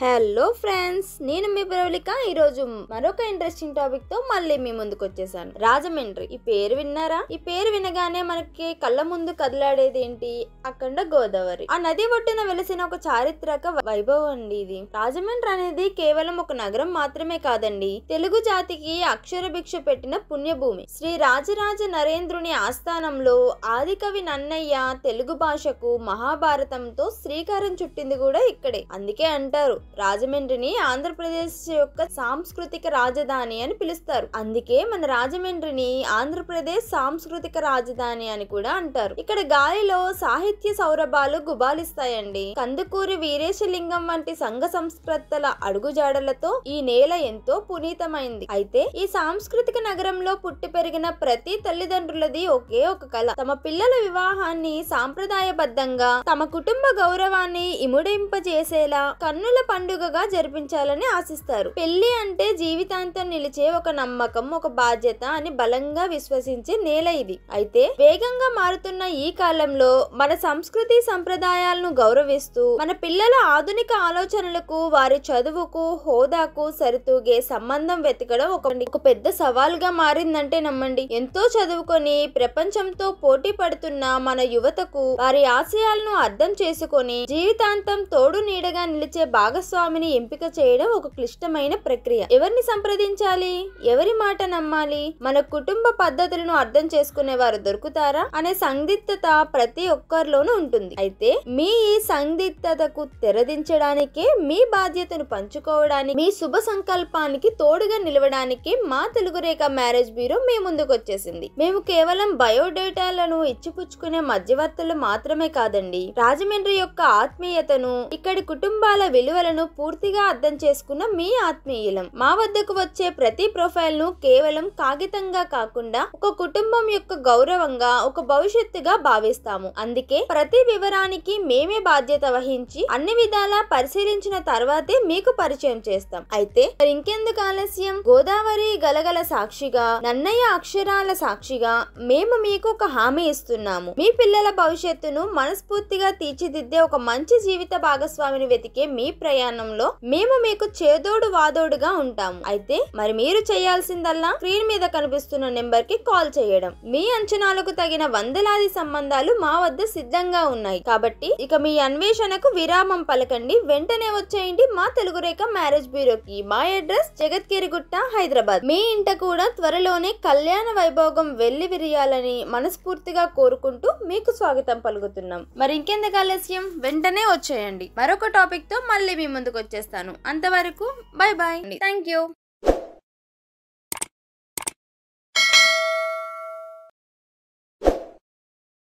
Hello friends, నేను మీ ప్రవళిక. ఈరోజు మరొక ఇంట్రెస్టింగ్ టాపిక్ తో మళ్ళీ మీ ముందుకు వచ్చేసాను. రాజమండ్రి. ఈ పేరు విన్నారా? ఈ పేరు వినగానే మనకి కళ్ళ ముందు కదలాడేది ఏంటి? అఖండ గోదావరి. ఆ నది ఒడ్డున వెలిసిన ఒక చారిత్రక వైభవం అండి ఇది. రాజమండ్రి అనేది కేవలం ఒక నగరం మాత్రమే కాదండి, తెలుగు జాతికి అక్షర భిక్ష పెట్టిన పుణ్యభూమి. శ్రీ రాజరాజ నరేంద్రుని ఆస్థానంలో ఆదికవి నన్నయ్య తెలుగు భాషకు మహాభారతంతో శ్రీకారం చుట్టింది కూడా ఇక్కడే. అందుకే అంటారు రాజమండ్రిని ఆంధ్రప్రదేశ్ యొక్క సాంస్కృతిక రాజధాని అని పిలుస్తారు. అందుకే మన రాజమండ్రిని ఆంధ్రప్రదేశ్ సాంస్కృతిక రాజధాని అని కూడా అంటారు. ఇక్కడ గాలిలో సాహిత్య సౌరభాలు గుబాలిస్తాయండి. కందుకూరి వీరేశలింగం వంటి సంఘ సంస్కృతుల అడుగుజాడలతో ఈ నేల ఎంతో పునీతమైంది. అయితే ఈ సాంస్కృతిక నగరంలో పుట్టి పెరిగిన ప్రతి తల్లిదండ్రులది ఒకే ఒక కళ. తమ పిల్లల వివాహాన్ని సాంప్రదాయబద్ధంగా, తమ కుటుంబ గౌరవాన్ని ఇముడింపజేసేలా కన్నుల పండుగగా జరిపించాలని ఆశిస్తారు. పెళ్లి అంటే జీవితాంతం నిలిచే ఒక నమ్మకం, ఒక బాధ్యత అని బలంగా విశ్వసించే నేల ఇది. అయితే వేగంగా మారుతున్న ఈ కాలంలో మన సంస్కృతి సంప్రదాయాలను గౌరవిస్తూ మన పిల్లల ఆధునిక ఆలోచనలకు, వారి చదువుకు, హోదాకు సరితూగే సంబంధం వెతకడం ఒక పెద్ద సవాల్గా మారిందంటే నమ్మండి. ఎంతో చదువుకొని ప్రపంచంతో పోటీ పడుతున్న మన యువతకు వారి ఆశయాలను అర్థం చేసుకొని జీవితాంతం తోడు నీడగా నిలిచే భాగస్వామిని ఎంపిక చేయడం ఒక క్లిష్టమైన ప్రక్రియ. ఎవరిని సంప్రదించాలి, ఎవరి మాట నమ్మాలి, మన కుటుంబ పద్ధతులను అర్థం చేసుకునే వారు దొరుకుతారా అనే సందిగ్ధత ప్రతి ఒక్కరిలోనూ ఉంటుంది. అయితే మీ ఈ సందిగ్ధతకు తెరదించడానికే, మీ బాధ్యతను పంచుకోవడానికి, మీ శుభ సంకల్పానికి తోడుగా నిలవడానికి మా తెలుగు రేఖ మ్యారేజ్ బ్యూరో మీ ముందుకు వచ్చేసింది. మేము కేవలం బయోడేటాలను ఇచ్చిపుచ్చుకునే మధ్యవర్తులు మాత్రమే కాదండి, రాజమండ్రి యొక్క ఆత్మీయతను, ఇక్కడి కుటుంబాల విలువలను పూర్తిగా అర్థం చేసుకున్న మీ ఆత్మీయులం. మా వద్దకు వచ్చే ప్రతి ప్రొఫైల్ ను కేవలం కాగితంగా కాకుండా ఒక కుటుంబం యొక్క గౌరవంగా, ఒక భవిష్యత్తుగా భావిస్తాము. అందుకే ప్రతి వివరానికి మేమే బాధ్యత వహించి అన్ని విధాలా పరిశీలించిన తర్వాతే మీకు పరిచయం చేస్తాం. అయితే ఇంకెందుకు ఆలస్యం? గోదావరి గలగల సాక్షిగా, నన్నయ్య అక్షరాల సాక్షిగా మేము మీకు ఒక హామీ ఇస్తున్నాము. మీ పిల్లల భవిష్యత్తును మనస్ఫూర్తిగా తీర్చిదిద్దే ఒక మంచి జీవిత భాగస్వామిని వెతికే మీ ప్రయాణంలో మేము మీకు చేదోడు వాదోడుగా ఉంటాము. అయితే మరి మీరు చేయాల్సిందల్లా స్క్రీన్ మీద కనిపిస్తున్న నెంబర్ కి కాల్ చేయడం. మీ అంచనాలకు తగిన వందలాది సంబంధాలు మా వద్ద సిద్ధంగా ఉన్నాయి. కాబట్టి ఇక మీ అన్వేషణకు విరామం పలకండి. వెంటనే వచ్చేయండి మా తెలుగు రేఖ మ్యారేజ్ బ్యూరోకి. మా అడ్రస్ జగత్గిరిగుట్ట, హైదరాబాద్. మీ ఇంట కూడా త్వరలోనే కళ్యాణ వైభోగం వెళ్లి విరియాలని మనస్ఫూర్తిగా కోరుకుంటూ మీకు స్వాగతం పలుకుతున్నాం. మరి ఇంకెందుకు ఆలస్యం? వెంటనే వచ్చేయండి. మరొక టాపిక్ తో మళ్ళీ మీ ముందుకు వచ్చేస్తాను. అంతవరకు బై బాయ్. Thank you.